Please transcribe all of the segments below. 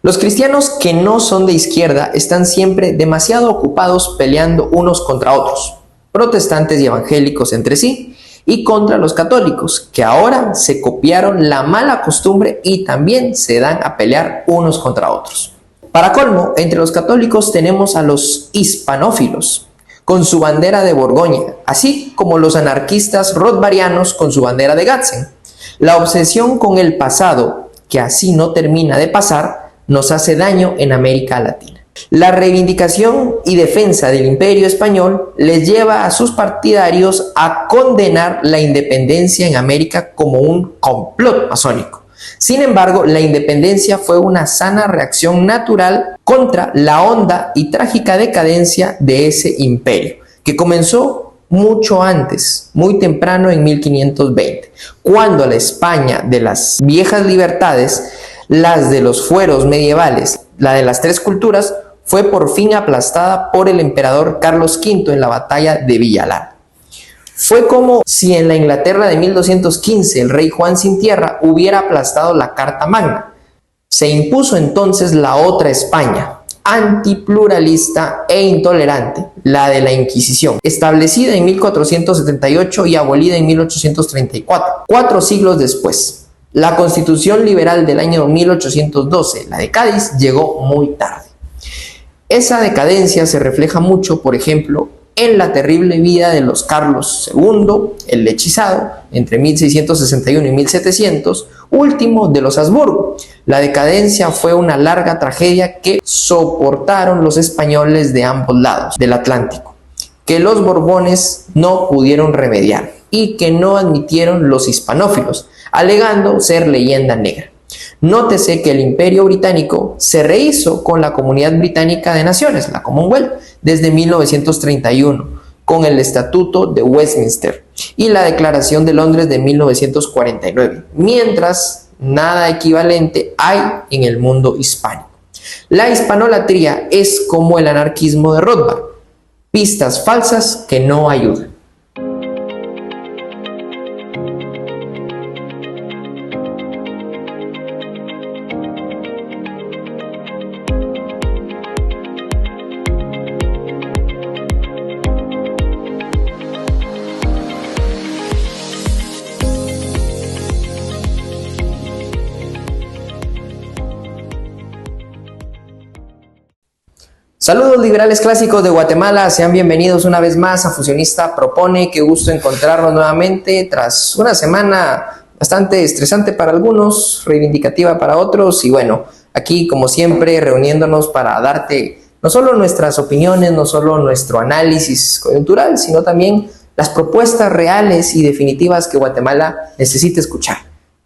Los cristianos que no son de izquierda están siempre demasiado ocupados peleando unos contra otros, protestantes y evangélicos entre sí, y contra los católicos, que ahora se copiaron la mala costumbre y también se dan a pelear unos contra otros. Para colmo, entre los católicos tenemos a los hispanófilos, con su bandera de Borgoña, así como los anarquistas rothbarianos con su bandera de Gadsden. La obsesión con el pasado, que así no termina de pasar, nos hace daño en América Latina. La reivindicación y defensa del Imperio Español les lleva a sus partidarios a condenar la independencia en América como un complot masónico. Sin embargo, la independencia fue una sana reacción natural contra la honda y trágica decadencia de ese imperio, que comenzó mucho antes, muy temprano en 1520, cuando la España de las viejas libertades, las de los fueros medievales, la de las tres culturas, fue por fin aplastada por el emperador Carlos V en la batalla de Villalar. Fue como si en la Inglaterra de 1215 el rey Juan sin tierra hubiera aplastado la Carta Magna. Se impuso entonces la otra España, antipluralista e intolerante, la de la Inquisición, establecida en 1478 y abolida en 1834, 4 siglos después. La Constitución Liberal del año 1812, la de Cádiz, llegó muy tarde. Esa decadencia se refleja mucho, por ejemplo, en la terrible vida de los Carlos II, el hechizado, entre 1661 y 1700, último de los Habsburgo. La decadencia fue una larga tragedia que soportaron los españoles de ambos lados del Atlántico, que los Borbones no pudieron remediar y que no admitieron los hispanófilos, alegando ser leyenda negra. Nótese que el Imperio Británico se rehizo con la Comunidad Británica de Naciones, la Commonwealth, desde 1931, con el Estatuto de Westminster y la Declaración de Londres de 1949, mientras nada equivalente hay en el mundo hispánico. La hispanolatría es como el anarquismo de Rothbard, pistas falsas que no ayudan. Saludos liberales clásicos de Guatemala, sean bienvenidos una vez más a Fusionista Propone. Qué gusto encontrarnos nuevamente tras una semana bastante estresante para algunos, reivindicativa para otros, y bueno, aquí como siempre reuniéndonos para darte no solo nuestras opiniones, no solo nuestro análisis coyuntural, sino también las propuestas reales y definitivas que Guatemala necesita escuchar.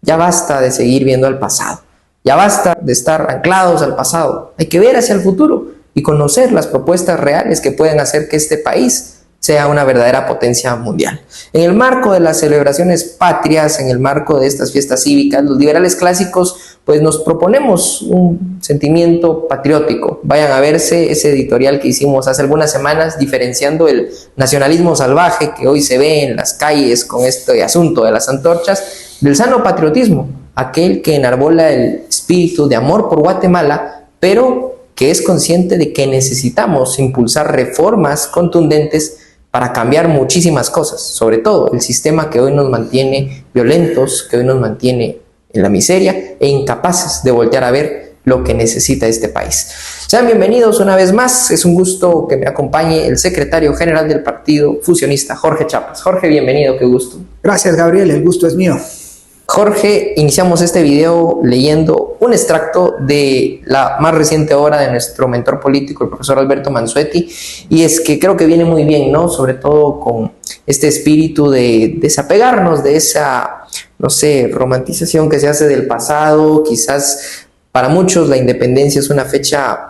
Ya basta de seguir viendo al pasado, ya basta de estar anclados al pasado, hay que ver hacia el futuro y conocer las propuestas reales que pueden hacer que este país sea una verdadera potencia mundial. En el marco de las celebraciones patrias, en el marco de estas fiestas cívicas, los liberales clásicos pues nos proponemos un sentimiento patriótico. Vayan a verse ese editorial que hicimos hace algunas semanas diferenciando el nacionalismo salvaje que hoy se ve en las calles con este asunto de las antorchas, del sano patriotismo, aquel que enarbola el espíritu de amor por Guatemala, pero que es consciente de que necesitamos impulsar reformas contundentes para cambiar muchísimas cosas, sobre todo el sistema que hoy nos mantiene violentos, que hoy nos mantiene en la miseria e incapaces de voltear a ver lo que necesita este país. Sean bienvenidos una vez más, es un gusto que me acompañe el secretario general del Partido Fusionista, Jorge Chapas. Jorge, bienvenido, qué gusto. Gracias, Gabriel, el gusto es mío. Jorge, iniciamos este video leyendo un extracto de la más reciente obra de nuestro mentor político, el profesor Alberto Mansuetti, y es que creo que viene muy bien, ¿no? Sobre todo con este espíritu de desapegarnos de esa, no sé, romantización que se hace del pasado. Quizás para muchos la independencia es una fecha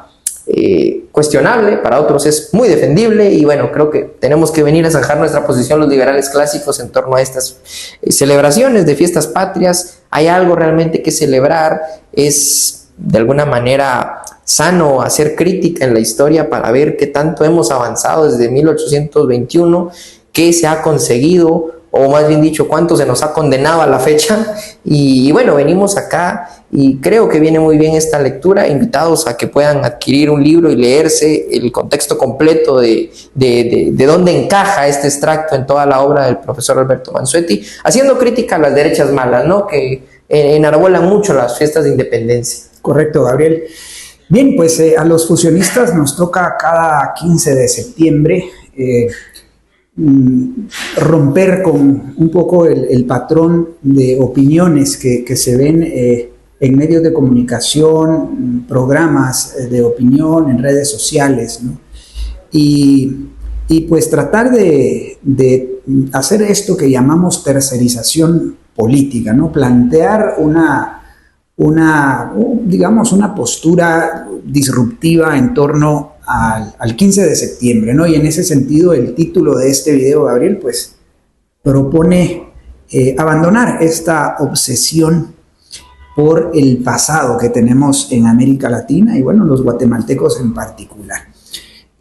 cuestionable, para otros es muy defendible, y bueno, creo que tenemos que venir a zanjar nuestra posición los liberales clásicos en torno a estas celebraciones de fiestas patrias. Hay algo realmente que celebrar, es de alguna manera sano hacer crítica en la historia para ver qué tanto hemos avanzado desde 1821, qué se ha conseguido o más bien dicho, cuánto se nos ha condenado a la fecha. Y bueno, venimos acá y creo que viene muy bien esta lectura, invitados a que puedan adquirir un libro y leerse el contexto completo de dónde encaja este extracto en toda la obra del profesor Alberto Mansuetti, haciendo crítica a las derechas malas, ¿no? Que enarbolan mucho las fiestas de independencia. Correcto, Gabriel. Bien, pues a los fusionistas nos toca cada 15 de septiembre romper con un poco el patrón de opiniones que se ven en medios de comunicación, programas de opinión, en redes sociales, ¿no? Y pues tratar de hacer esto que llamamos tercerización política, ¿no? Plantear digamos, una postura disruptiva en torno al 15 de septiembre, ¿no? Y en ese sentido, el título de este video, Gabriel, pues propone abandonar esta obsesión por el pasado que tenemos en América Latina y, bueno, los guatemaltecos en particular.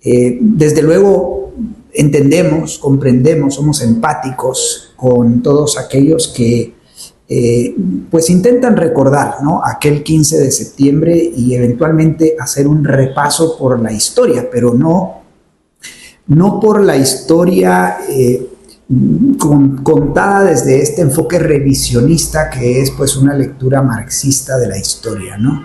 Desde luego, entendemos, comprendemos, somos empáticos con todos aquellos que pues intentan recordar, ¿no?, aquel 15 de septiembre y eventualmente hacer un repaso por la historia, pero no por la historia contada desde este enfoque revisionista que es pues una lectura marxista de la historia, ¿no?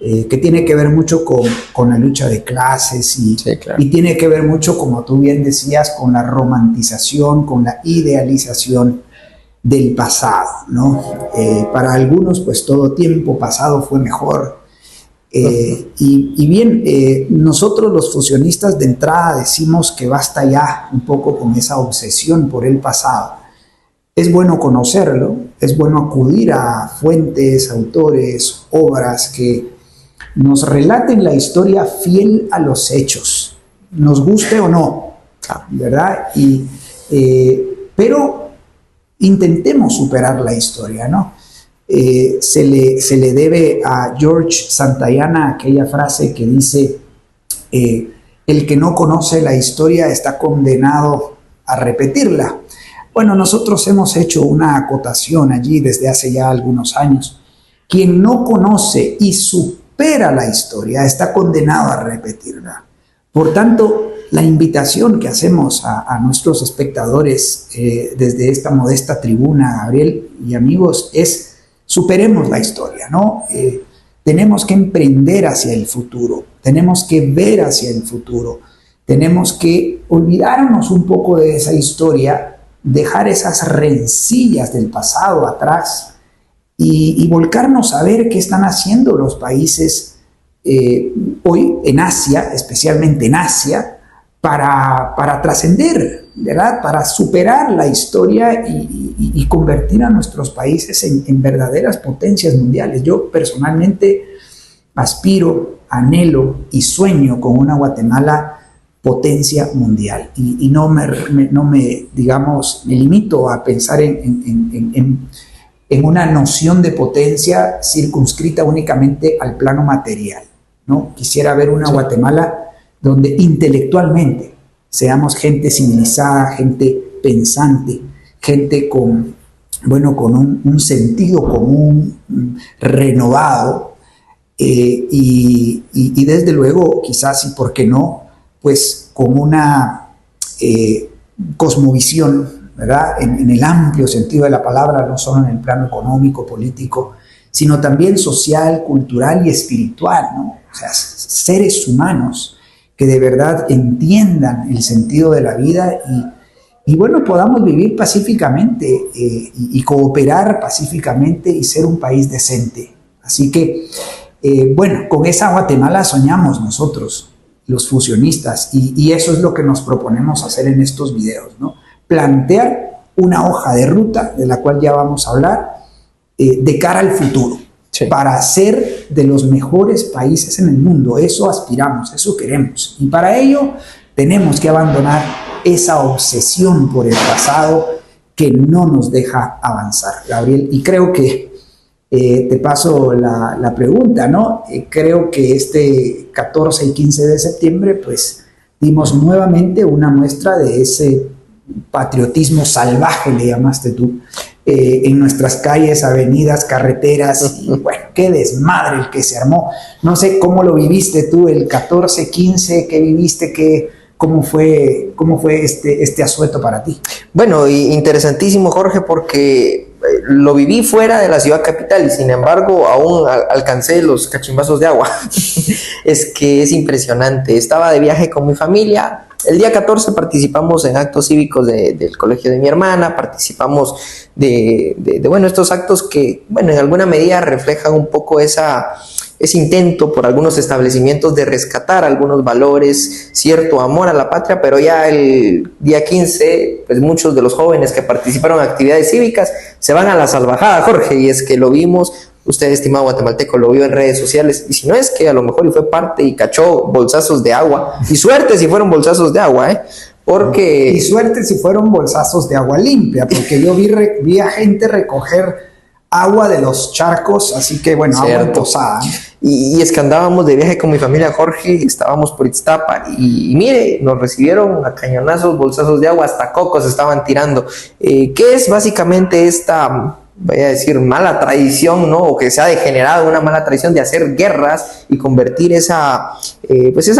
Que tiene que ver mucho con la lucha de clases sí, claro. Y tiene que ver mucho, como tú bien decías, con la romantización, con la idealización del pasado, ¿no? Para algunos, pues todo tiempo pasado fue mejor. Y bien, nosotros los fusionistas de entrada decimos que basta ya un poco con esa obsesión por el pasado. Es bueno conocerlo, es bueno acudir a fuentes, autores, obras que nos relaten la historia fiel a los hechos, nos guste o no, ¿verdad? Pero intentemos superar la historia, ¿no? Se le debe a George Santayana aquella frase que dice, el que no conoce la historia está condenado a repetirla. Bueno, nosotros hemos hecho una acotación allí desde hace ya algunos años. Quien no conoce y supera la historia está condenado a repetirla. Por tanto, la invitación que hacemos a nuestros espectadores desde esta modesta tribuna, Gabriel y amigos, es superemos la historia, ¿no? Tenemos que emprender hacia el futuro, tenemos que ver hacia el futuro, tenemos que olvidarnos un poco de esa historia, dejar esas rencillas del pasado atrás y volcarnos a ver qué están haciendo los países hoy en Asia, especialmente en Asia, para trascender, ¿verdad? Para superar la historia y convertir a nuestros países en verdaderas potencias mundiales. Yo personalmente aspiro, anhelo y sueño con una Guatemala potencia mundial y no me digamos, me limito a pensar en una noción de potencia circunscrita únicamente al plano material, ¿no? Quisiera ver una Guatemala donde intelectualmente seamos gente civilizada, gente pensante, gente con un sentido común renovado y desde luego, quizás y por qué no, pues con una cosmovisión, ¿verdad? En el amplio sentido de la palabra, no solo en el plano económico, político, sino también social, cultural y espiritual, ¿no? O sea, seres humanos que de verdad entiendan el sentido de la vida y bueno, podamos vivir pacíficamente y cooperar pacíficamente y ser un país decente. Así que, bueno, con esa Guatemala soñamos nosotros, los fusionistas, y eso es lo que nos proponemos hacer en estos videos, ¿no? Plantear una hoja de ruta, de la cual ya vamos a hablar, de cara al futuro. Sí. Para ser de los mejores países en el mundo. Eso aspiramos, eso queremos. Y para ello tenemos que abandonar esa obsesión por el pasado que no nos deja avanzar, Gabriel. Y creo que, te paso la pregunta, ¿no? Creo que este 14 y 15 de septiembre, pues, dimos nuevamente una muestra de ese patriotismo salvaje, le llamaste tú, en nuestras calles, avenidas, carreteras, y bueno, qué desmadre el que se armó. No sé cómo lo viviste tú, el 14, 15, ¿qué viviste? ¿Cómo fue este asueto para ti? Bueno, interesantísimo, Jorge, porque lo viví fuera de la ciudad capital y sin embargo aún alcancé los cachimbazos de agua. Es que es impresionante. Estaba de viaje con mi familia. El día 14 participamos en actos cívicos del colegio de mi hermana, participamos de estos actos que, bueno, en alguna medida reflejan un poco ese intento por algunos establecimientos de rescatar algunos valores, cierto amor a la patria, pero ya el día 15, pues muchos de los jóvenes que participaron en actividades cívicas se van a la salvajada, Jorge, y es que lo vimos. Usted, estimado guatemalteco, lo vio en redes sociales, y si no es que a lo mejor y fue parte y cachó bolsazos de agua, y suerte si fueron bolsazos de agua, porque... Y suerte si fueron bolsazos de agua limpia, porque yo vi a gente recoger agua de los charcos, así que bueno, cierto. Agua posada. Y es que andábamos de viaje con mi familia, Jorge, estábamos por Iztapa, y mire, nos recibieron a cañonazos, bolsazos de agua, hasta cocos estaban tirando, que es básicamente esta... voy a decir, mala tradición, ¿no? O que se ha degenerado una mala tradición de hacer guerras y convertir esa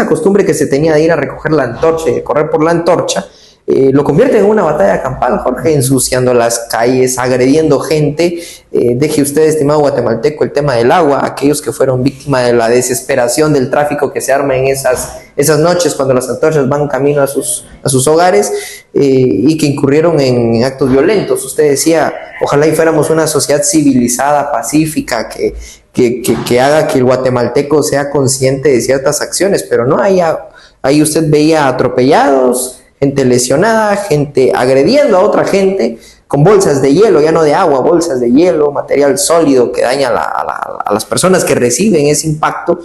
costumbre que se tenía de ir a recoger la antorcha y de correr por la antorcha, lo convierte en una batalla campal, Jorge, ensuciando las calles, agrediendo gente. Deje usted, estimado guatemalteco, el tema del agua, aquellos que fueron víctimas de la desesperación del tráfico que se arma en esas noches cuando las antorchas van camino a sus hogares, y que incurrieron en actos violentos. Usted decía, ojalá y fuéramos una sociedad civilizada, pacífica, que haga que el guatemalteco sea consciente de ciertas acciones, pero no, ahí usted veía atropellados, gente lesionada, gente agrediendo a otra gente con bolsas de hielo, ya no de agua, bolsas de hielo, material sólido que daña a las personas que reciben ese impacto.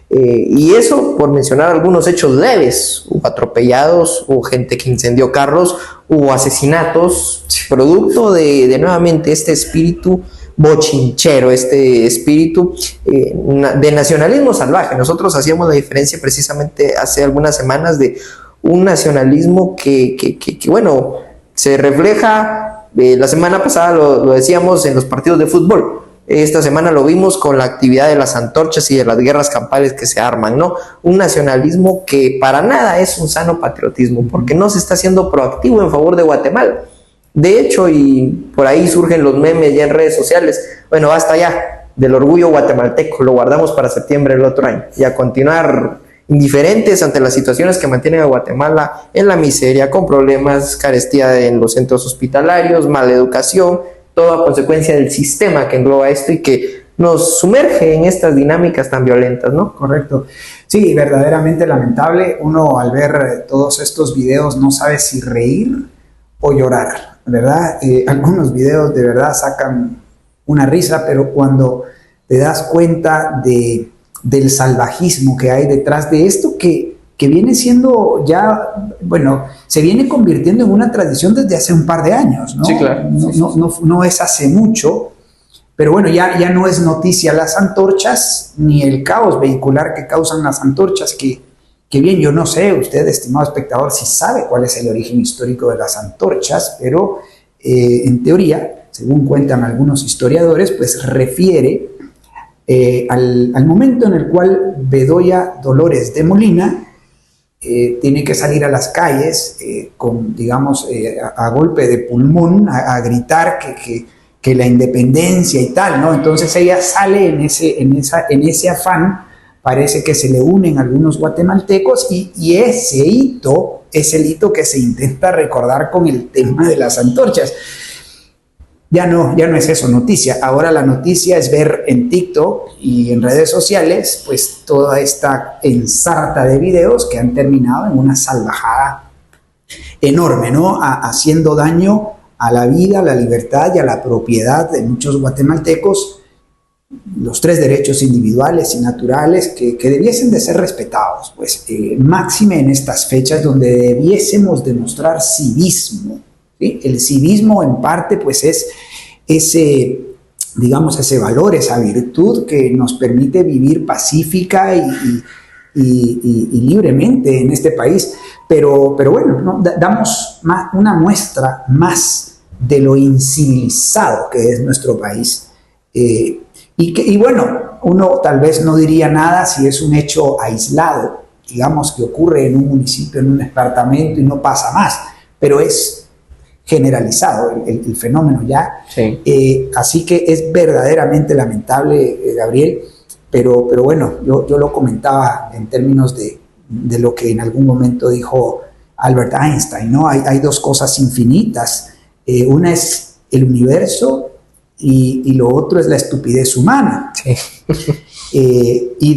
Y eso por mencionar algunos hechos leves. Hubo atropellados, hubo gente que incendió carros, hubo asesinatos, producto de nuevamente este espíritu bochinchero, este espíritu de nacionalismo salvaje. Nosotros hacíamos la diferencia precisamente hace algunas semanas de un nacionalismo que bueno, se refleja, la semana pasada lo decíamos en los partidos de fútbol, esta semana lo vimos con la actividad de las antorchas y de las guerras campales que se arman, ¿no? Un nacionalismo que para nada es un sano patriotismo, porque no se está haciendo proactivo en favor de Guatemala. De hecho, y por ahí surgen los memes ya en redes sociales, bueno, basta ya del orgullo guatemalteco, lo guardamos para septiembre del otro año, y a continuar indiferentes ante las situaciones que mantienen a Guatemala en la miseria, con problemas, carestía en los centros hospitalarios, mala educación, toda consecuencia del sistema que engloba esto y que nos sumerge en estas dinámicas tan violentas, ¿no? Correcto. Sí, verdaderamente lamentable. Uno al ver todos estos videos no sabe si reír o llorar, ¿verdad? Algunos videos de verdad sacan una risa, pero cuando te das cuenta del salvajismo que hay detrás de esto, que viene siendo ya, bueno, se viene convirtiendo en una tradición desde hace un par de años, ¿no? Sí, claro. No es hace mucho, pero bueno, ya no es noticia las antorchas, ni el caos vehicular que causan las antorchas, que bien, yo no sé, usted, estimado espectador, si sabe cuál es el origen histórico de las antorchas, pero en teoría, según cuentan algunos historiadores, pues refiere al momento en el cual Bedoya Dolores de Molina tiene que salir a las calles con, digamos, a golpe de pulmón, a gritar que la independencia y tal, ¿no? Entonces ella sale en ese afán, parece que se le unen algunos guatemaltecos y ese hito es el hito que se intenta recordar con el tema de las antorchas. Ya no es eso noticia. Ahora la noticia es ver en TikTok y en redes sociales pues toda esta ensarta de videos que han terminado en una salvajada enorme, ¿no? Haciendo daño a la vida, a la libertad y a la propiedad de muchos guatemaltecos, los 3 derechos individuales y naturales que debiesen de ser respetados, pues máxime en estas fechas donde debiésemos demostrar civismo. ¿Sí? El civismo en parte pues es ese valor, esa virtud que nos permite vivir pacífica y libremente en este país. pero bueno, ¿no? Damos una muestra más de lo incivilizado que es nuestro país. Y bueno, uno tal vez no diría nada si es un hecho aislado, digamos que ocurre en un municipio, en un departamento y no pasa más, pero es generalizado el fenómeno ya. Sí. Así que es verdaderamente lamentable, Gabriel, pero bueno, yo lo comentaba en términos de lo que en algún momento dijo Albert Einstein, ¿no? Hay dos cosas infinitas. Una es el universo y lo otro es la estupidez humana. Sí. Y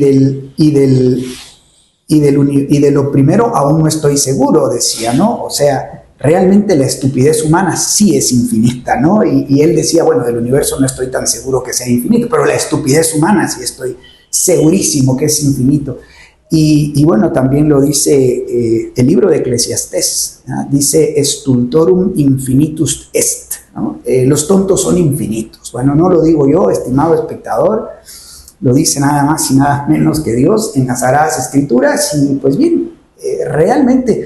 de lo primero aún no estoy seguro, decía, ¿no? O sea, realmente la estupidez humana sí es infinita, ¿no? Y él decía, bueno, del universo no estoy tan seguro que sea infinito, pero la estupidez humana sí estoy segurísimo que es infinito. Y bueno, también lo dice el libro de Eclesiastés, ¿no? Dice, stultorum infinitus est, ¿no? Los tontos son infinitos. Bueno, no lo digo yo, estimado espectador, lo dice nada más y nada menos que Dios en las Sagradas Escrituras. Y pues bien, realmente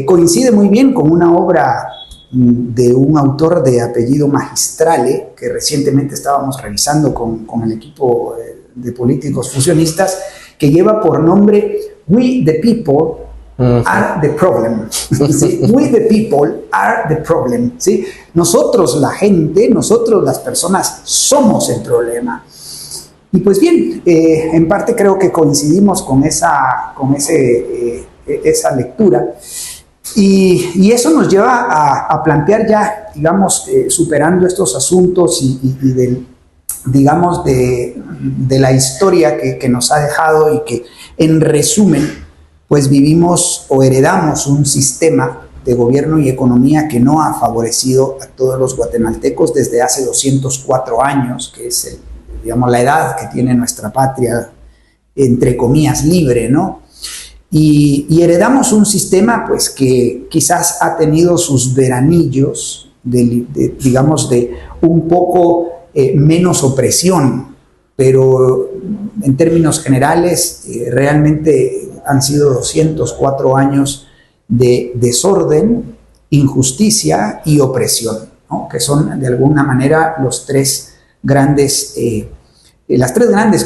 coincide muy bien con una obra de un autor de apellido Magistrale, que recientemente estábamos revisando con el equipo de políticos fusionistas, que lleva por nombre We the People are the Problem. ¿Sí? We the People are the Problem. ¿Sí? Nosotros, la gente, nosotros las personas, somos el problema. Y pues bien, en parte creo que coincidimos con esa lectura. Y eso nos lleva a plantear ya, digamos, superando estos asuntos digamos, de la historia que nos ha dejado y que, en resumen, pues vivimos o heredamos un sistema de gobierno y economía que no ha favorecido a todos los guatemaltecos desde hace 204 años, que es, digamos, la edad que tiene nuestra patria, entre comillas, libre, ¿no? Y heredamos un sistema, pues, que quizás ha tenido sus veranillos, digamos, de un poco menos opresión, pero en términos generales realmente han sido 204 años de desorden, injusticia y opresión, ¿no? Que son de alguna manera las tres grandes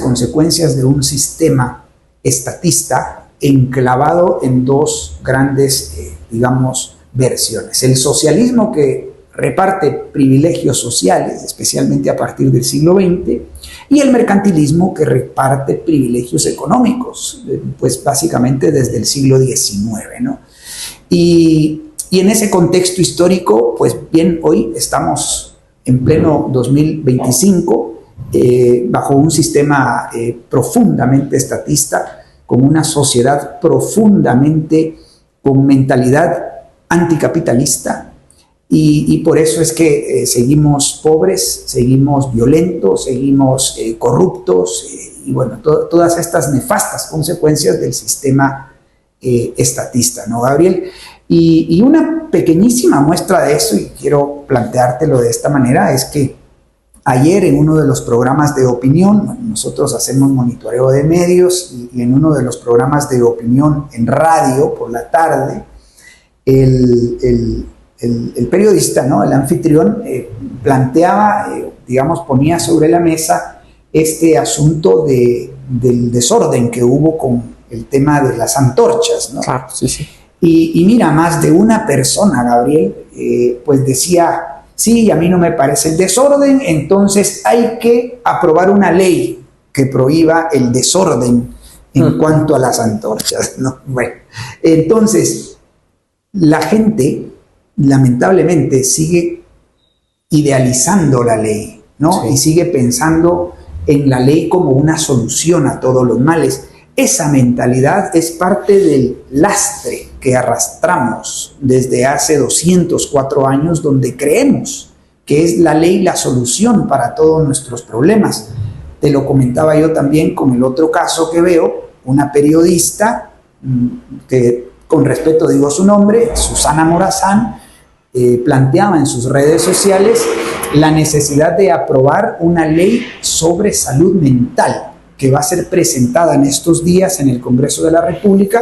consecuencias de un sistema estatista enclavado en dos grandes, digamos, versiones. El socialismo, que reparte privilegios sociales, especialmente a partir del siglo XX, y el mercantilismo, que reparte privilegios económicos, pues básicamente desde el siglo XIX, ¿no? Y en ese contexto histórico, pues bien, hoy estamos en pleno 2025, bajo un sistema profundamente estatista, con una sociedad profundamente con mentalidad anticapitalista, y por eso es que seguimos pobres, seguimos violentos, seguimos corruptos, y bueno, todas estas nefastas consecuencias del sistema estatista, ¿no, Gabriel? Y una pequeñísima muestra de eso, y quiero planteártelo de esta manera, es que ayer en uno de los programas de opinión, nosotros hacemos monitoreo de medios, y en uno de los programas de opinión en radio por la tarde, el periodista, ¿no?, el anfitrión, planteaba, digamos, ponía sobre la mesa este asunto del desorden que hubo con el tema de las antorchas, ¿no? Claro, sí, sí. Y mira, más de una persona, Gabriel, pues decía, sí, a mí no me parece el desorden, entonces hay que aprobar una ley que prohíba el desorden en cuanto a las antorchas, ¿no? Bueno, entonces, la gente, lamentablemente, sigue idealizando la ley, ¿no? Sí. Y sigue pensando en la ley como una solución a todos los males. Esa mentalidad es parte del lastre que arrastramos desde hace 204 años, donde creemos que es la ley la solución para todos nuestros problemas. Te lo comentaba yo también con el otro caso que veo, una periodista, que con respeto digo su nombre, Susana Morazán, planteaba en sus redes sociales la necesidad de aprobar una ley sobre salud mental, que va a ser presentada en estos días en el Congreso de la República,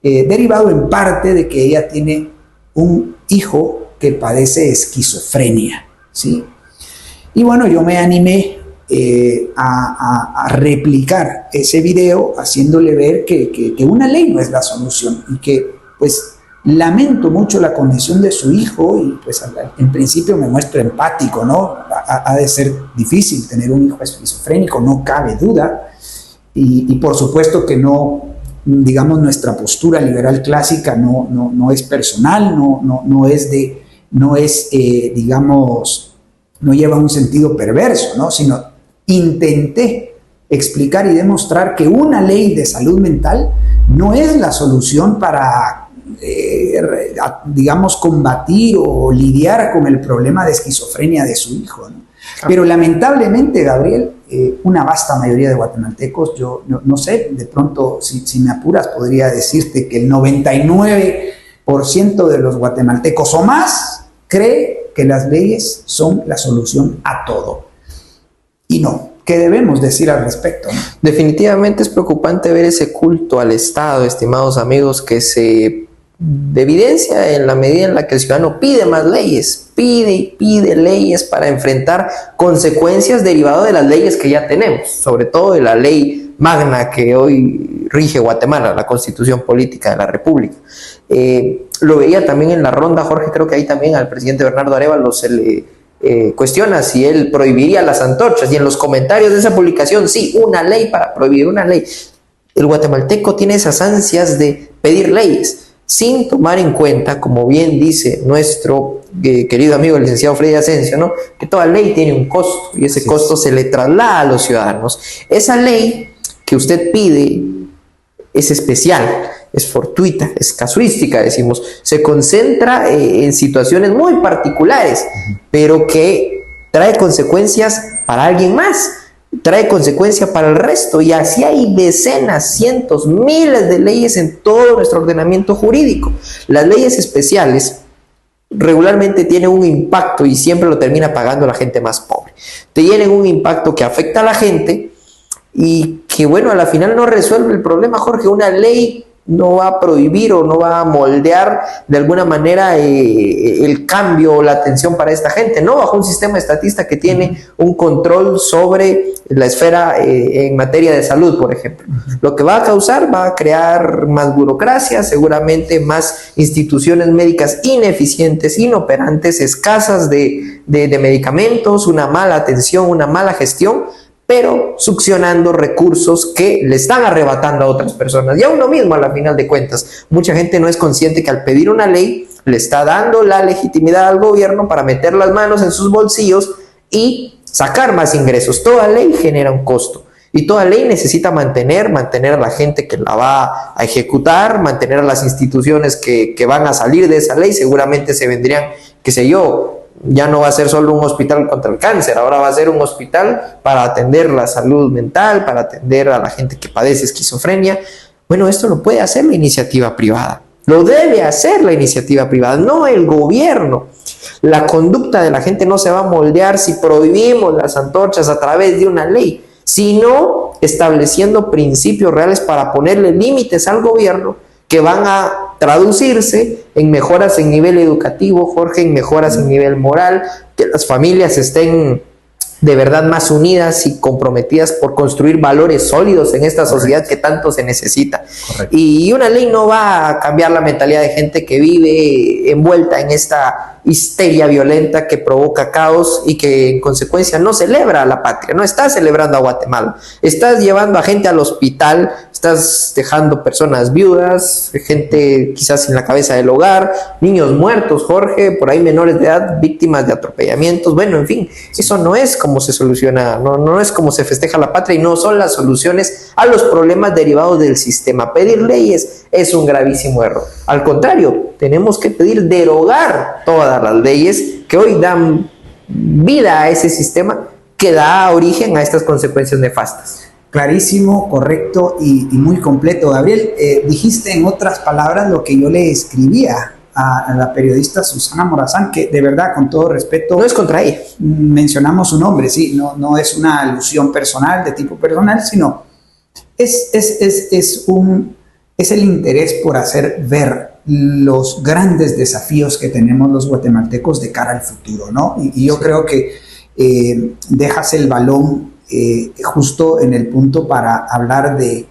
derivado en parte de que ella tiene un hijo que padece esquizofrenia, ¿sí? Y bueno, yo me animé a replicar ese video haciéndole ver que una ley no es la solución y que pues lamento mucho la condición de su hijo y pues en principio me muestro empático, ¿no? Ha de ser difícil tener un hijo esquizofrénico, no cabe duda, y por supuesto que no, digamos, nuestra postura liberal clásica no es personal, no es, digamos, no lleva un sentido perverso, ¿no? Sino intenté explicar y demostrar que una ley de salud mental no es la solución para, digamos, combatir o lidiar con el problema de esquizofrenia de su hijo, ¿no? Pero lamentablemente, Gabriel, una vasta mayoría de guatemaltecos, yo no sé, de pronto, si me apuras, podría decirte que el 99% de los guatemaltecos o más cree que las leyes son la solución a todo. Y no. ¿Qué debemos decir al respecto, ¿no? Definitivamente es preocupante ver ese culto al Estado, estimados amigos, que se evidencia en la medida en la que el ciudadano pide más leyes, pide y pide leyes para enfrentar consecuencias derivadas de las leyes que ya tenemos, sobre todo de la ley magna que hoy rige Guatemala, la Constitución Política de la República. Lo veía también en la ronda, Jorge, creo que ahí también al presidente Bernardo Arévalo se le cuestiona si él prohibiría las antorchas, y en los comentarios de esa publicación, sí, una ley para prohibir una ley. El guatemalteco tiene esas ansias de pedir leyes, sin tomar en cuenta, como bien dice nuestro querido amigo el licenciado Freddy Asensio, ¿no?, que toda ley tiene un costo, y ese costo se le traslada a los ciudadanos. Esa ley que usted pide es especial, es fortuita, es casuística, decimos, se concentra en situaciones muy particulares, pero que trae consecuencias para alguien más, trae consecuencias para el resto, y así hay decenas, cientos, miles de leyes en todo nuestro ordenamiento jurídico. Las leyes especiales regularmente tienen un impacto y siempre lo termina pagando la gente más pobre. Tienen un impacto que afecta a la gente y que, bueno, a la final no resuelve el problema, Jorge. Una ley no va a prohibir o no va a moldear de alguna manera el cambio o la atención para esta gente, no bajo un sistema estatista que tiene un control sobre la esfera en materia de salud, por ejemplo. Lo que va a causar, va a crear más burocracia, seguramente más instituciones médicas ineficientes, inoperantes, escasas de medicamentos, una mala atención, una mala gestión, pero succionando recursos que le están arrebatando a otras personas y a uno mismo a la final de cuentas. Mucha gente no es consciente que al pedir una ley le está dando la legitimidad al gobierno para meter las manos en sus bolsillos y sacar más ingresos. Toda ley genera un costo y toda ley necesita mantener a la gente que la va a ejecutar, mantener a las instituciones que van a salir de esa ley. Seguramente se vendrían, qué sé yo, ya no va a ser solo un hospital contra el cáncer, ahora va a ser un hospital para atender la salud mental, para atender a la gente que padece esquizofrenia. Bueno, esto lo puede hacer la iniciativa privada, lo debe hacer la iniciativa privada, no el gobierno. La conducta de la gente no se va a moldear si prohibimos las antorchas a través de una ley, sino estableciendo principios reales para ponerle límites al gobierno que van a traducirse en mejoras en nivel educativo, Jorge, en mejoras en nivel moral, que las familias estén de verdad más unidas y comprometidas por construir valores sólidos en esta sociedad que tanto se necesita. Correcto. Y una ley no va a cambiar la mentalidad de gente que vive envuelta en esta histeria violenta que provoca caos y que en consecuencia no celebra a la patria, no está celebrando a Guatemala. Estás llevando a gente al hospital, estás dejando personas viudas, gente quizás sin la cabeza del hogar, niños muertos, Jorge, por ahí menores de edad, víctimas de atropellamientos. Bueno, en fin, eso no es como se soluciona, no es como se festeja la patria y no son las soluciones a los problemas derivados del sistema. Pedir leyes es un gravísimo error. Al contrario, tenemos que pedir derogar todas las leyes que hoy dan vida a ese sistema que da origen a estas consecuencias nefastas. Clarísimo, correcto y muy completo, Gabriel. Dijiste en otras palabras lo que yo le escribía a la periodista Susana Morazán, que de verdad, con todo respeto... No es contra ella. Mencionamos su nombre, sí, no es una alusión personal, de tipo personal, sino es un es el interés por hacer ver los grandes desafíos que tenemos los guatemaltecos de cara al futuro, ¿no? Y yo creo que dejas el balón justo en el punto para hablar de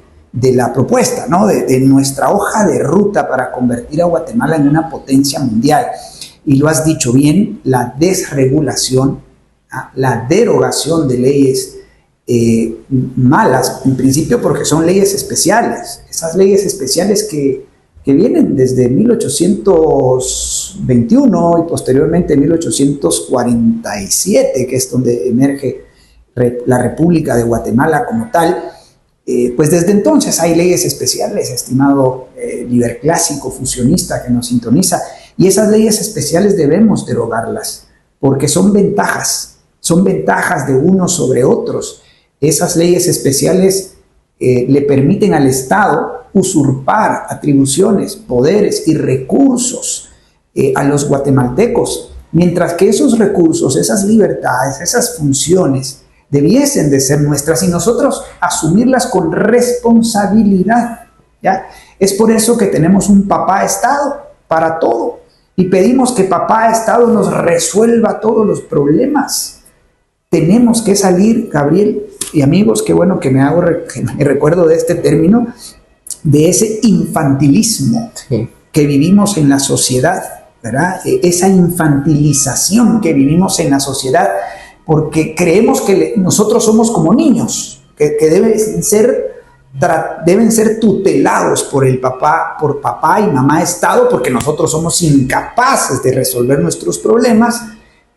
la propuesta, ¿no? De nuestra hoja de ruta para convertir a Guatemala en una potencia mundial. Y lo has dicho bien, la desregulación, la derogación de leyes malas, en principio porque son leyes especiales, esas leyes especiales que vienen desde 1821 y posteriormente 1847, que es donde emerge la República de Guatemala como tal. Pues desde entonces hay leyes especiales, estimado líder clásico fusionista que nos sintoniza, y esas leyes especiales debemos derogarlas, porque son ventajas de unos sobre otros. Esas leyes especiales le permiten al Estado usurpar atribuciones, poderes y recursos a los guatemaltecos, mientras que esos recursos, esas libertades, esas funciones debiesen de ser nuestras y nosotros asumirlas con responsabilidad, ¿ya? Es por eso que tenemos un papá Estado para todo y pedimos que papá Estado nos resuelva todos los problemas. Tenemos que salir, Gabriel y amigos, qué bueno que me recuerdo de este término, de ese infantilismo que vivimos en la sociedad, ¿verdad? Esa infantilización que vivimos en la sociedad, porque creemos que nosotros somos como niños, que deben ser tutelados por papá y mamá Estado, porque nosotros somos incapaces de resolver nuestros problemas,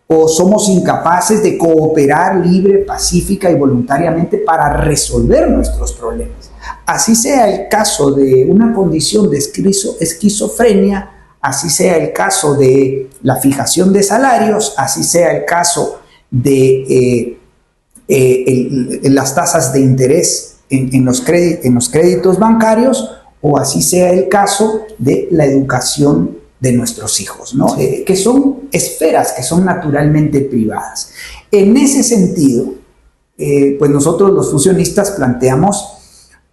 o somos incapaces de cooperar libre, pacífica y voluntariamente para resolver nuestros problemas. Así sea el caso de una condición de esquizofrenia, así sea el caso de la fijación de salarios, así sea el caso de las tasas de interés en los créditos bancarios, o así sea el caso de la educación de nuestros hijos, ¿no? Que son esferas que son naturalmente privadas. En ese sentido, pues nosotros los fusionistas planteamos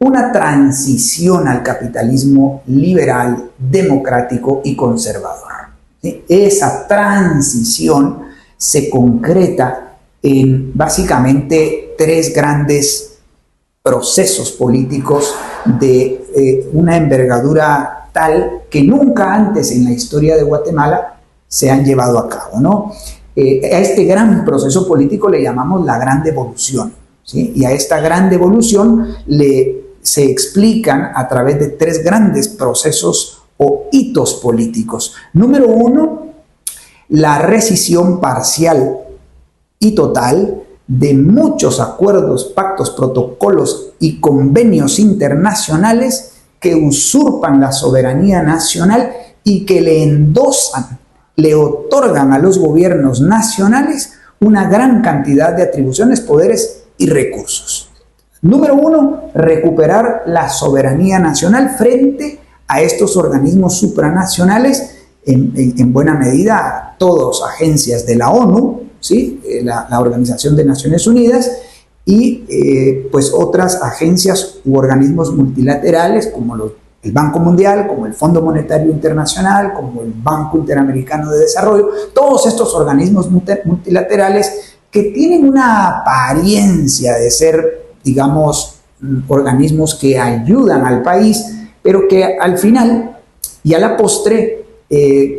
una transición al capitalismo liberal, democrático y conservador, ¿sí? Esa transición se concreta en básicamente tres grandes procesos políticos de una envergadura tal que nunca antes en la historia de Guatemala se han llevado a cabo, ¿no? A este gran proceso político le llamamos la Gran Devolución, ¿sí? Y a esta Gran Devolución se explican a través de tres grandes procesos o hitos políticos. Número uno, la rescisión parcial y total de muchos acuerdos, pactos, protocolos y convenios internacionales que usurpan la soberanía nacional y que le endosan, le otorgan a los gobiernos nacionales una gran cantidad de atribuciones, poderes y recursos. Número uno, recuperar la soberanía nacional frente a estos organismos supranacionales, en buena medida todos agencias de la ONU, ¿sí? La Organización de Naciones Unidas, y pues otras agencias u organismos multilaterales como el Banco Mundial, como el Fondo Monetario Internacional, como el Banco Interamericano de Desarrollo, todos estos organismos multilaterales que tienen una apariencia de ser, digamos, organismos que ayudan al país, pero que al final y a la postre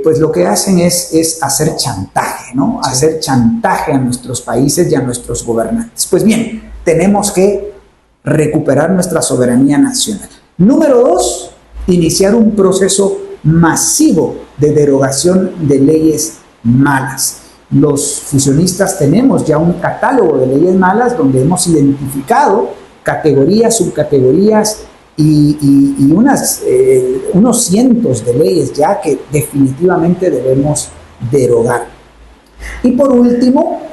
pues lo que hacen es hacer chantaje, ¿no? Sí. Hacer chantaje a nuestros países y a nuestros gobernantes. Pues bien, tenemos que recuperar nuestra soberanía nacional. Número dos, iniciar un proceso masivo de derogación de leyes malas. Los fusionistas tenemos ya un catálogo de leyes malas donde hemos identificado categorías, subcategorías y unos cientos de leyes ya que definitivamente debemos derogar. Y por último,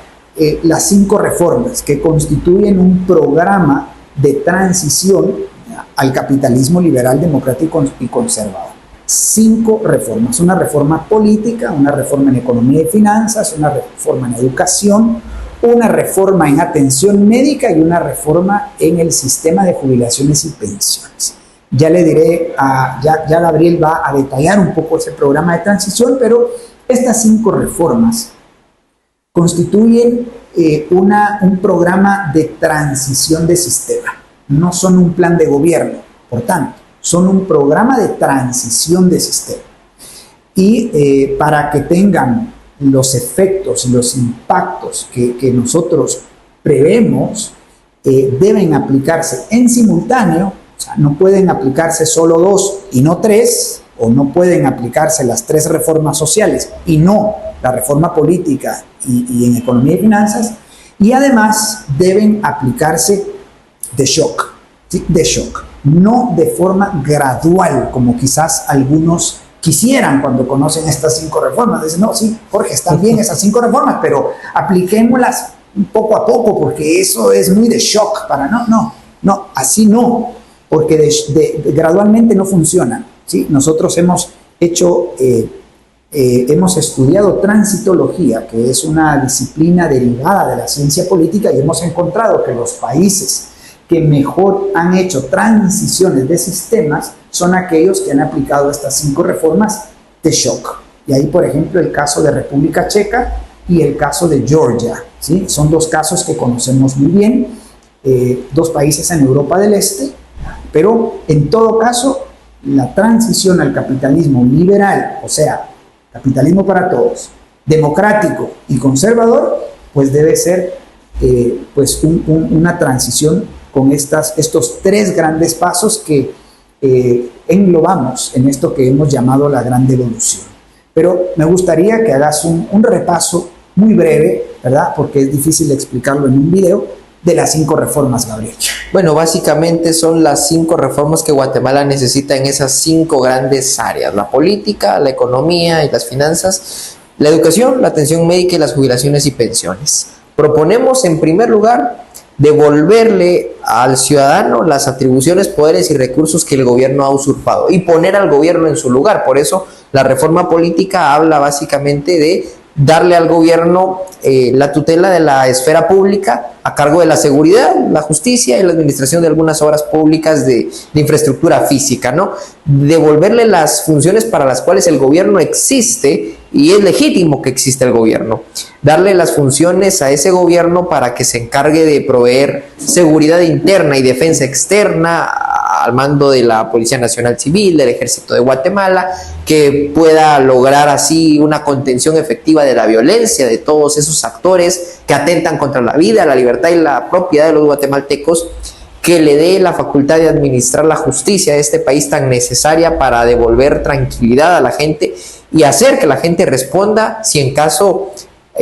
las 5 reformas que constituyen un programa de transición al capitalismo liberal, democrático y conservador. 5 reformas: una reforma política, una reforma en economía y finanzas, una reforma en educación, una reforma en atención médica y una reforma en el sistema de jubilaciones y pensiones. Ya le diré, ya Gabriel va a detallar un poco ese programa de transición, pero estas 5 reformas constituyen un programa de transición de sistema. No son un plan de gobierno, por tanto, son un programa de transición de sistema. Y para que tengan los efectos y los impactos que nosotros prevemos, deben aplicarse en simultáneo. O sea, no pueden aplicarse solo 2 y no 3, o no pueden aplicarse las 3 reformas sociales y no la reforma política y en economía y finanzas, y además deben aplicarse de shock, ¿sí? De shock, no de forma gradual, como quizás algunos quisieran cuando conocen estas 5 reformas. Dicen, no, sí, Jorge, están bien esas 5 reformas, pero apliquémoslas poco a poco, porque eso es muy de shock para... No, así no, porque gradualmente no funciona, ¿sí? Nosotros hemos estudiado transitología, que es una disciplina derivada de la ciencia política, y hemos encontrado que los países que mejor han hecho transiciones de sistemas son aquellos que han aplicado estas 5 reformas de shock. Y ahí, por ejemplo, el caso de República Checa y el caso de Georgia, ¿sí? Son 2 casos que conocemos muy bien, 2 países en Europa del Este, pero en todo caso, la transición al capitalismo liberal, o sea, capitalismo para todos, democrático y conservador, pues debe ser una transición con estos 3 grandes pasos que englobamos en esto que hemos llamado la gran devolución. Pero me gustaría que hagas un repaso muy breve, ¿verdad? Porque es difícil explicarlo en un video, de las 5 reformas, Gabriel. Bueno, básicamente son las 5 reformas que Guatemala necesita en esas 5 grandes áreas: la política, la economía y las finanzas, la educación, la atención médica y las jubilaciones y pensiones. Proponemos, en primer lugar, devolverle al ciudadano las atribuciones, poderes y recursos que el gobierno ha usurpado y poner al gobierno en su lugar. Por eso la reforma política habla básicamente de darle al gobierno la tutela de la esfera pública a cargo de la seguridad, la justicia y la administración de algunas obras públicas de infraestructura física, ¿no? Devolverle las funciones para las cuales el gobierno existe y es legítimo que exista el gobierno. Darle las funciones a ese gobierno para que se encargue de proveer seguridad interna y defensa externa al mando de la Policía Nacional Civil, del Ejército de Guatemala, que pueda lograr así una contención efectiva de la violencia de todos esos actores que atentan contra la vida, la libertad y la propiedad de los guatemaltecos, que le dé la facultad de administrar la justicia de este país tan necesaria para devolver tranquilidad a la gente y hacer que la gente responda si en caso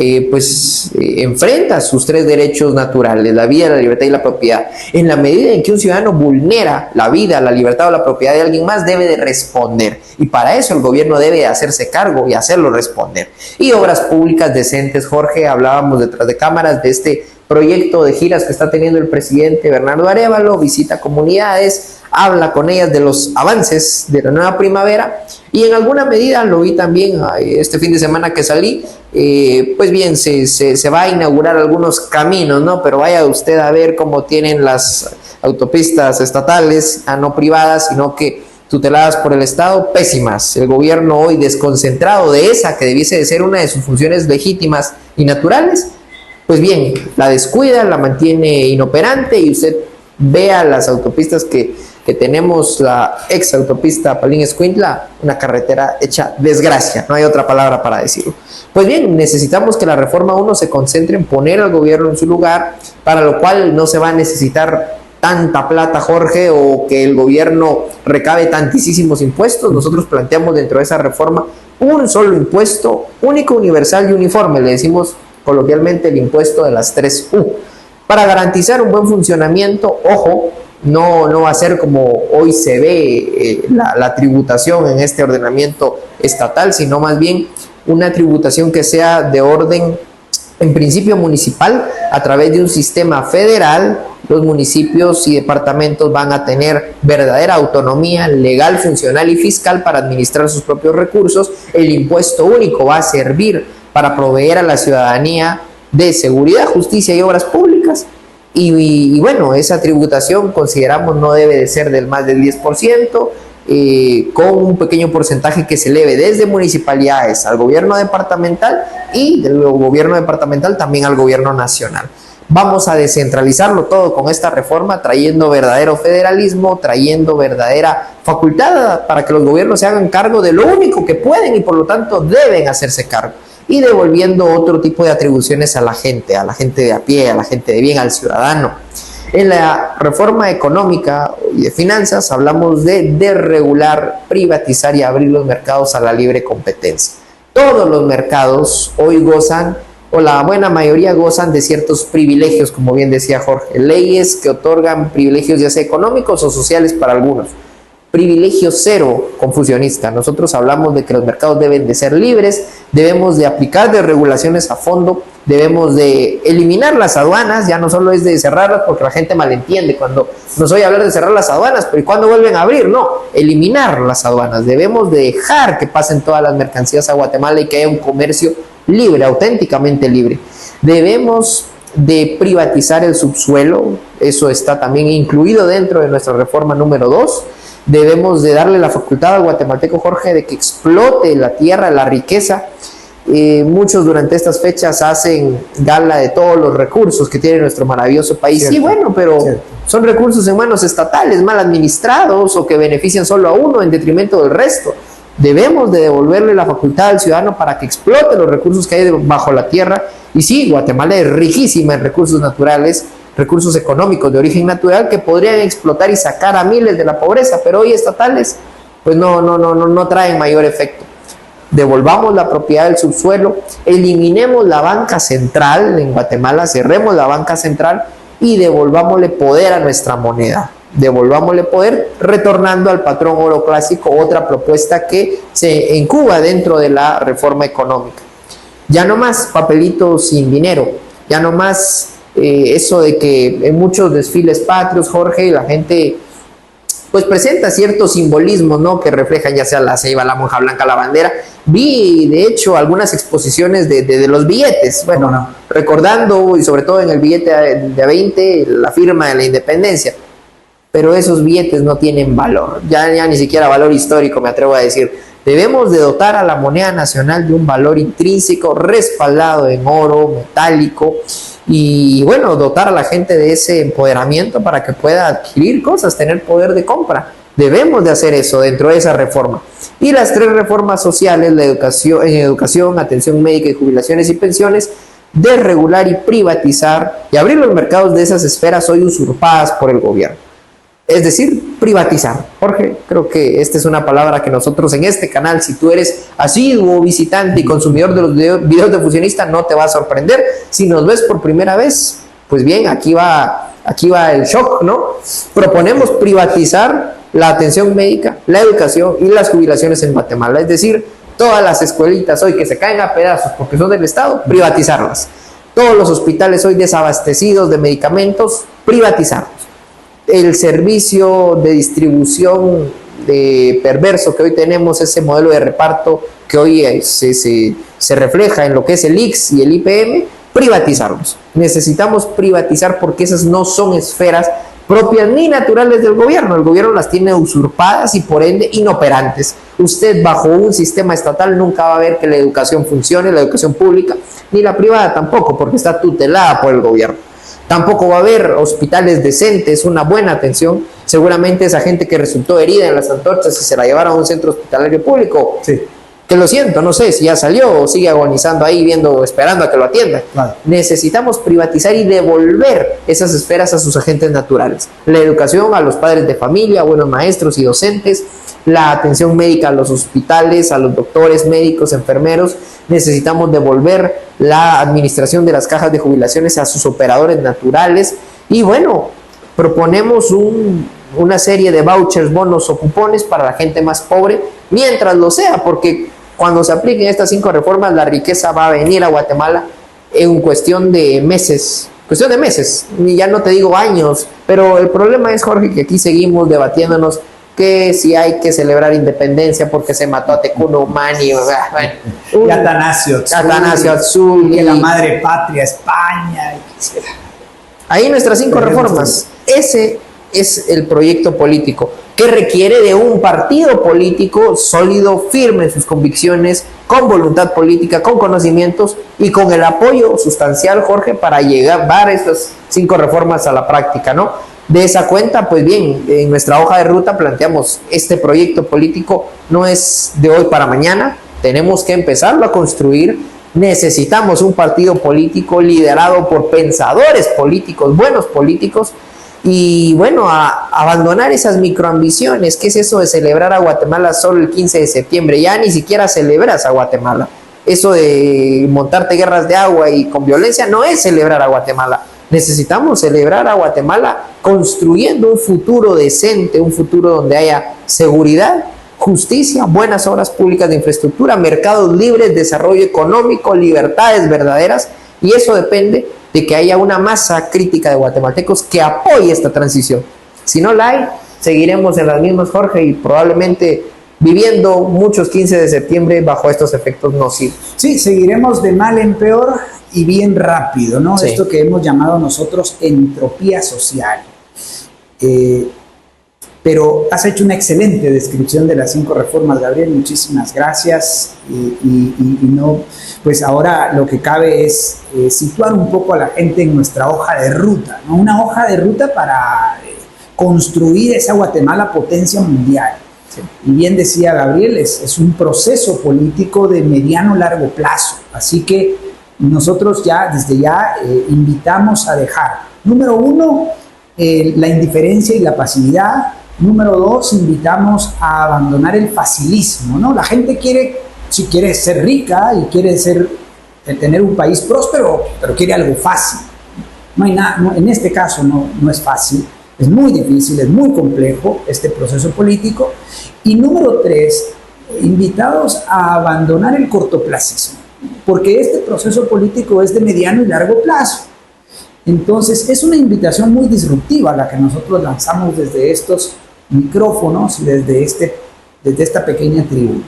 enfrenta sus 3 derechos naturales: la vida, la libertad y la propiedad. En la medida en que un ciudadano vulnera la vida, la libertad o la propiedad de alguien más, debe de responder, y para eso el gobierno debe hacerse cargo y hacerlo responder. Y obras públicas decentes, Jorge, hablábamos detrás de cámaras de este proyecto de giras que está teniendo el presidente Bernardo Arévalo, visita comunidades, habla con ellas de los avances de la nueva primavera, y en alguna medida lo vi también este fin de semana que salí, pues bien, se va a inaugurar algunos caminos, ¿no? Pero vaya usted a ver cómo tienen las autopistas estatales, no privadas, sino que tuteladas por el Estado, pésimas. El gobierno hoy desconcentrado de esa que debiese de ser una de sus funciones legítimas y naturales, pues bien, la descuida, la mantiene inoperante, y usted vea las autopistas que tenemos, la ex autopista Palín-Escuintla, una carretera hecha desgracia, no hay otra palabra para decirlo. Pues bien, necesitamos que la reforma 1 se concentre en poner al gobierno en su lugar, para lo cual no se va a necesitar tanta plata, Jorge, o que el gobierno recabe tantísimos impuestos. Nosotros planteamos dentro de esa reforma un solo impuesto, único, universal y uniforme, le decimos coloquialmente el impuesto de las 3 U, para garantizar un buen funcionamiento. Ojo, no va a ser como hoy se ve la tributación en este ordenamiento estatal, sino más bien una tributación que sea de orden, en principio, municipal. A través de un sistema federal, los municipios y departamentos van a tener verdadera autonomía legal, funcional y fiscal para administrar sus propios recursos. El impuesto único va a servir para proveer a la ciudadanía de seguridad, justicia y obras públicas. y bueno, esa tributación consideramos no debe de ser del más del 10%, con un pequeño porcentaje que se eleve desde municipalidades al gobierno departamental y del gobierno departamental también al gobierno nacional. Vamos a descentralizarlo todo con esta reforma, trayendo verdadero federalismo, trayendo verdadera facultad para que los gobiernos se hagan cargo de lo único que pueden y por lo tanto deben hacerse cargo, y devolviendo otro tipo de atribuciones a la gente de a pie, a la gente de bien, al ciudadano. En la reforma económica y de finanzas hablamos de desregular, privatizar y abrir los mercados a la libre competencia. Todos los mercados hoy gozan, o la buena mayoría gozan de ciertos privilegios, como bien decía Jorge, leyes que otorgan privilegios ya sea económicos o sociales para algunos. Privilegio cero confusionista. Nosotros hablamos de que los mercados deben de ser libres, debemos de aplicar desregulaciones a fondo, debemos de eliminar las aduanas, ya no solo es de cerrarlas porque la gente malentiende cuando nos oye hablar de cerrar las aduanas, pero ¿y cuándo vuelven a abrir? No, eliminar las aduanas, debemos de dejar que pasen todas las mercancías a Guatemala y que haya un comercio libre, auténticamente libre. Debemos de privatizar el subsuelo, eso está también incluido dentro de nuestra reforma número 2. Debemos de darle la facultad al guatemalteco, Jorge, de que explote la tierra, la riqueza. Muchos durante estas fechas hacen gala de todos los recursos que tiene nuestro maravilloso país. Cierto, sí, bueno, pero cierto, son recursos en manos estatales, mal administrados o que benefician solo a uno en detrimento del resto. Debemos de devolverle la facultad al ciudadano para que explote los recursos que hay bajo la tierra. Y sí, Guatemala es riquísima en recursos naturales, recursos económicos de origen natural que podrían explotar y sacar a miles de la pobreza, pero hoy estatales pues no traen mayor efecto. Devolvamos la propiedad del subsuelo, eliminemos la banca central en Guatemala, cerremos la banca central y devolvámosle poder a nuestra moneda. Devolvámosle poder retornando al patrón oro clásico, otra propuesta que se incuba dentro de la reforma económica. Ya no más papelitos sin dinero, ya no más eso de que en muchos desfiles patrios, Jorge, la gente pues presenta ciertos simbolismos, ¿no?, que reflejan ya sea la ceiba, la monja blanca, la bandera. Vi de hecho algunas exposiciones de los billetes, bueno, recordando y sobre todo en el billete de 20 la firma de la independencia, pero esos billetes no tienen valor, ya ni siquiera valor histórico, me atrevo a decir. Debemos de dotar a la moneda nacional de un valor intrínseco respaldado en oro, metálico, y bueno, dotar a la gente de ese empoderamiento para que pueda adquirir cosas, tener poder de compra. Debemos de hacer eso dentro de esa reforma. Y las 3 reformas sociales, la educación, atención médica y jubilaciones y pensiones, desregular y privatizar y abrir los mercados de esas esferas hoy usurpadas por el gobierno. Es decir, privatizar. Jorge, creo que esta es una palabra que nosotros en este canal, si tú eres asiduo visitante y consumidor de los videos de Fusionista, no te va a sorprender. Si nos ves por primera vez, pues bien, aquí va el shock, ¿no? Proponemos privatizar la atención médica, la educación y las jubilaciones en Guatemala. Es decir, todas las escuelitas hoy que se caen a pedazos porque son del Estado, privatizarlas. Todos los hospitales hoy desabastecidos de medicamentos, privatizarlos. El servicio de distribución de perverso que hoy tenemos, ese modelo de reparto que hoy se refleja en lo que es el IX y el IPM, privatizarlos. Necesitamos privatizar porque esas no son esferas propias ni naturales del gobierno. El gobierno las tiene usurpadas y por ende inoperantes. Usted bajo un sistema estatal nunca va a ver que la educación funcione, la educación pública, ni la privada tampoco, porque está tutelada por el gobierno. Tampoco va a haber hospitales decentes, una buena atención. Seguramente esa gente que resultó herida en las antorchas y se la llevaron a un centro hospitalario público, sí, que lo siento, no sé si ya salió o sigue agonizando ahí esperando a que lo atiendan. Vale. Necesitamos privatizar y devolver esas esferas a sus agentes naturales. La educación a los padres de familia, a buenos maestros y docentes, la atención médica a los hospitales, a los doctores, médicos, enfermeros. Necesitamos devolver la administración de las cajas de jubilaciones a sus operadores naturales. Y bueno, proponemos una serie de vouchers, bonos o cupones para la gente más pobre, mientras lo sea, porque cuando se apliquen estas 5 reformas, la riqueza va a venir a Guatemala en cuestión de meses, y ya no te digo años. Pero el problema es, Jorge, que aquí seguimos debatiéndonos que si hay que celebrar independencia porque se mató a Tecuno Umani, y Atanasio Azul, y que la madre patria España. Ahí nuestras 5 reformas. Ese es el proyecto político que requiere de un partido político sólido, firme en sus convicciones, con voluntad política, con conocimientos y con el apoyo sustancial, Jorge, para llevar estas 5 reformas a la práctica, ¿no? De esa cuenta, pues bien, en nuestra hoja de ruta planteamos este proyecto político no es de hoy para mañana, tenemos que empezarlo a construir. Necesitamos un partido político liderado por pensadores políticos, buenos políticos, y bueno, a abandonar esas microambiciones. ¿Qué es eso de celebrar a Guatemala solo el 15 de septiembre? Ya ni siquiera celebras a Guatemala. Eso de montarte guerras de agua y con violencia no es celebrar a Guatemala. Necesitamos celebrar a Guatemala construyendo un futuro decente, un futuro donde haya seguridad, justicia, buenas obras públicas de infraestructura, mercados libres, desarrollo económico, libertades verdaderas, y eso depende de que haya una masa crítica de guatemaltecos que apoye esta transición. Si no la hay, seguiremos en las mismas, Jorge, y probablemente viviendo muchos 15 de septiembre bajo estos efectos nocivos. Sí, seguiremos de mal en peor y bien rápido, ¿no? Sí. Esto que hemos llamado nosotros entropía social. Pero has hecho una excelente descripción de las 5 reformas, Gabriel, muchísimas gracias. Y no, pues ahora lo que cabe es situar un poco a la gente en nuestra hoja de ruta, ¿no? Una hoja de ruta para construir esa Guatemala potencia mundial. Sí. Y bien decía Gabriel, es un proceso político de mediano largo plazo. Así que nosotros desde ya invitamos a dejar, número 1, la indiferencia y la pasividad. Número 2, invitamos a abandonar el facilismo, ¿no? La gente si quiere ser rica y quiere tener un país próspero, pero quiere algo fácil. No hay nada, en este caso no es fácil, es muy difícil, es muy complejo este proceso político. Y número 3, invitados a abandonar el cortoplacismo, porque este proceso político es de mediano y largo plazo. Entonces es una invitación muy disruptiva la que nosotros lanzamos desde estos micrófonos y desde esta pequeña tribuna.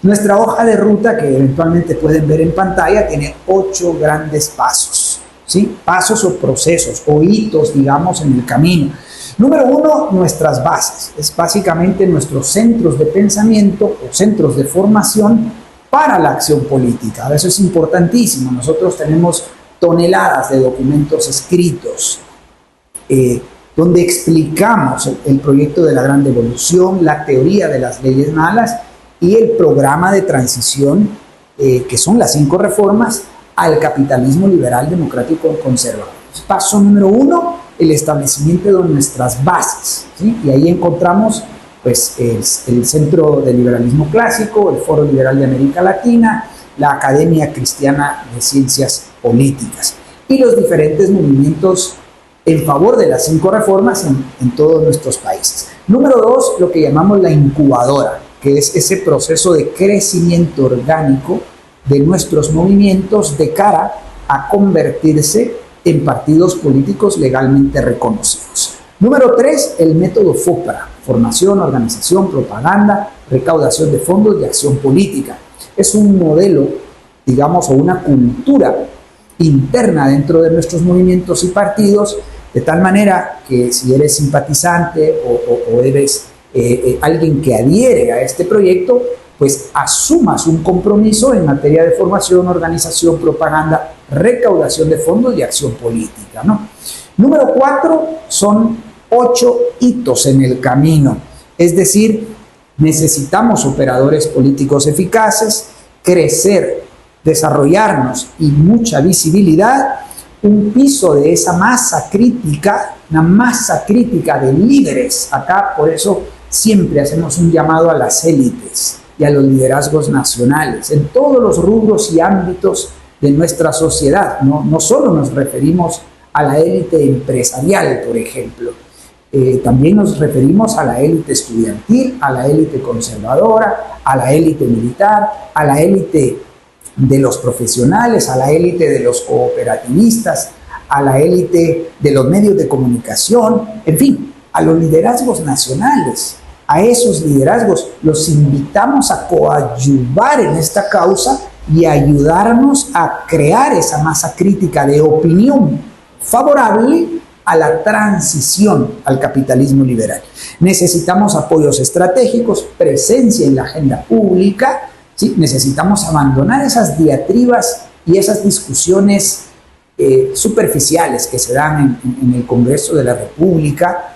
Nuestra hoja de ruta, que eventualmente pueden ver en pantalla, tiene 8 grandes pasos, ¿sí? Pasos o procesos o hitos, digamos, en el camino. Número 1, nuestras bases. Es básicamente nuestros centros de pensamiento o centros de formación para la acción política. Eso es importantísimo. Nosotros tenemos toneladas de documentos escritos donde explicamos el proyecto de la gran devolución, la teoría de las leyes malas y el programa de transición, que son las 5 reformas al capitalismo liberal, democrático, conservador. Paso número 1, el establecimiento de nuestras bases, ¿sí? Y ahí encontramos pues, el Centro de Liberalismo Clásico, el Foro Liberal de América Latina, la Academia Cristiana de Ciencias Políticas y los diferentes movimientos en favor de las 5 reformas en todos nuestros países. Número 2, lo que llamamos la incubadora, que es ese proceso de crecimiento orgánico de nuestros movimientos de cara a convertirse en partidos políticos legalmente reconocidos. Número 3, el método FOPRA, formación, organización, propaganda, recaudación de fondos y acción política. Es un modelo, digamos, o una cultura interna dentro de nuestros movimientos y partidos, de tal manera que si eres simpatizante o eres alguien que adhiere a este proyecto, pues asumas un compromiso en materia de formación, organización, propaganda, recaudación de fondos y acción política, ¿no? Número 4, son 8 hitos en el camino, es decir, necesitamos operadores políticos eficaces, crecer, desarrollarnos y mucha visibilidad, un piso de esa masa crítica, una masa crítica de líderes. Acá por eso siempre hacemos un llamado a las élites y a los liderazgos nacionales en todos los rubros y ámbitos de nuestra sociedad. No solo nos referimos a la élite empresarial, por ejemplo, también nos referimos a la élite estudiantil, a la élite conservadora, a la élite militar, a la élite de los profesionales, a la élite de los cooperativistas, a la élite de los medios de comunicación, en fin, a los liderazgos nacionales. A esos liderazgos los invitamos a coadyuvar en esta causa y ayudarnos a crear esa masa crítica de opinión favorable a la transición al capitalismo liberal. Necesitamos apoyos estratégicos, presencia en la agenda pública, ¿sí? Necesitamos abandonar esas diatribas y esas discusiones superficiales que se dan en el Congreso de la República,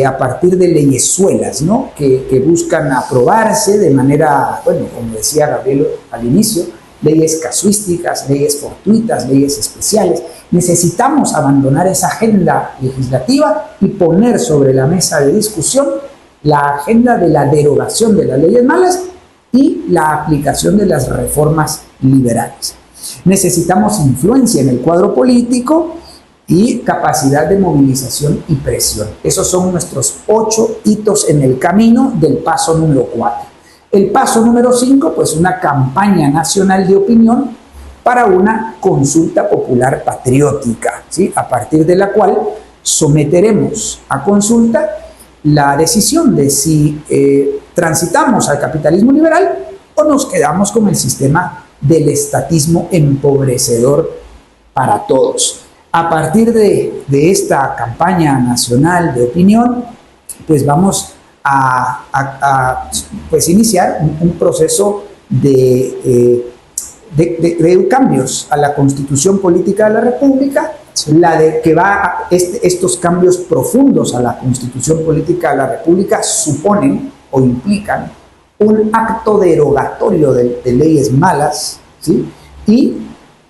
a partir de leyesuelas, ¿no? que buscan aprobarse de manera, bueno, como decía Gabriel al inicio, leyes casuísticas, leyes fortuitas, leyes especiales. Necesitamos abandonar esa agenda legislativa y poner sobre la mesa de discusión la agenda de la derogación de las leyes malas y la aplicación de las reformas liberales. Necesitamos influencia en el cuadro político y capacidad de movilización y presión. Esos son nuestros 8 hitos en el camino del paso número 4. El paso número 5, pues una campaña nacional de opinión para una consulta popular patriótica, ¿sí? A partir de la cual someteremos a consulta la decisión de si transitamos al capitalismo liberal o nos quedamos con el sistema del estatismo empobrecedor para todos. A partir de esta campaña nacional de opinión, pues vamos a pues iniciar un proceso de cambios a la Constitución Política de la República, estos cambios profundos a la Constitución Política de la República suponen o implican un acto derogatorio de leyes malas, ¿sí? Y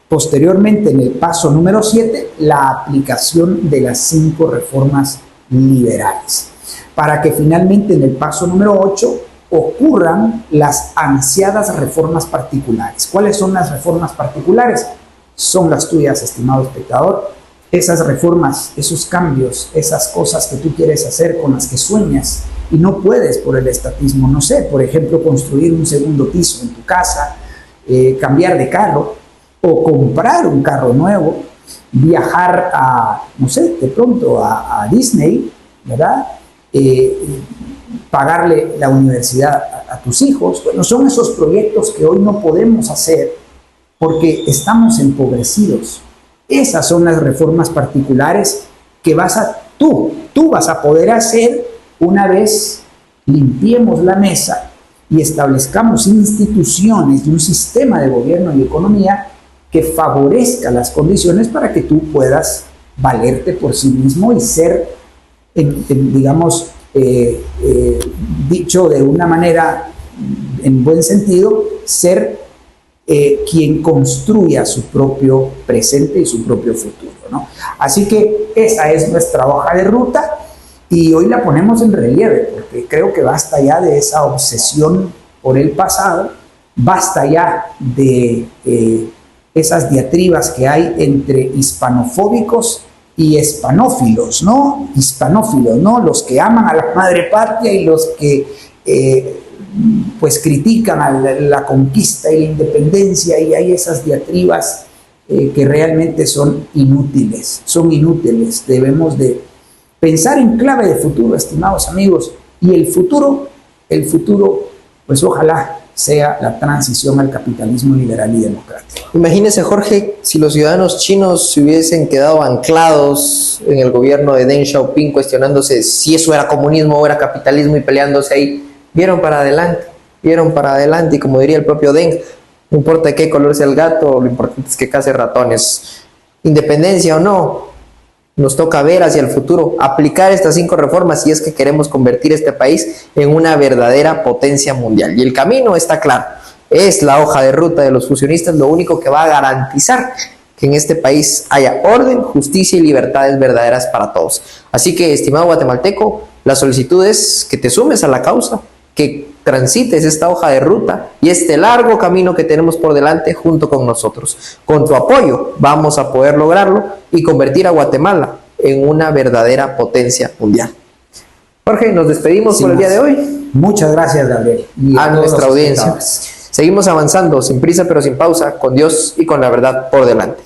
posteriormente, en el paso número 7, la aplicación de las 5 reformas liberales, para que finalmente en el paso número 8 ocurran las ansiadas reformas particulares. ¿Cuáles son las reformas particulares? Son las tuyas, estimado espectador. Esas reformas, esos cambios, esas cosas que tú quieres hacer, con las que sueñas y no puedes por el estatismo. No sé, por ejemplo, construir un segundo piso en tu casa, cambiar de carro, o comprar un carro nuevo, viajar no sé, de pronto a Disney, ¿verdad? Pagarle la universidad a tus hijos. Bueno, son esos proyectos que hoy no podemos hacer porque estamos empobrecidos. Esas son las reformas particulares que tú vas a poder hacer una vez limpiemos la mesa y establezcamos instituciones y un sistema de gobierno y economía que favorezca las condiciones para que tú puedas valerte por sí mismo y ser, digamos, dicho de una manera en buen sentido, ser quien construya su propio presente y su propio futuro, ¿no? Así que esa es nuestra hoja de ruta y hoy la ponemos en relieve porque creo que basta ya de esa obsesión por el pasado, basta ya de esas diatribas que hay entre hispanofóbicos y hispanófilos, ¿no? Hispanófilos, ¿no? Los que aman a la madre patria y los que pues critican a la conquista y la independencia, y hay esas diatribas que realmente son inútiles, Debemos de pensar en clave de futuro, estimados amigos, y el futuro, pues ojalá sea la transición al capitalismo liberal y democrático. Imagínese, Jorge, si los ciudadanos chinos se hubiesen quedado anclados en el gobierno de Deng Xiaoping, cuestionándose si eso era comunismo o era capitalismo y peleándose ahí. Vieron para adelante, y como diría el propio Deng, no importa de qué color sea el gato, lo importante es que case ratones. Independencia o no, nos toca ver hacia el futuro, aplicar estas 5 reformas si es que queremos convertir este país en una verdadera potencia mundial. Y el camino está claro, es la hoja de ruta de los fusionistas lo único que va a garantizar que en este país haya orden, justicia y libertades verdaderas para todos. Así que, estimado guatemalteco, la solicitud es que te sumes a la causa, que transites esta hoja de ruta y este largo camino que tenemos por delante junto con nosotros. Con tu apoyo vamos a poder lograrlo y convertir a Guatemala en una verdadera potencia mundial. Jorge, nos despedimos por el día de hoy. Muchas gracias, Gabriel. Y a nuestra audiencia. Seguimos avanzando sin prisa pero sin pausa, con Dios y con la verdad por delante.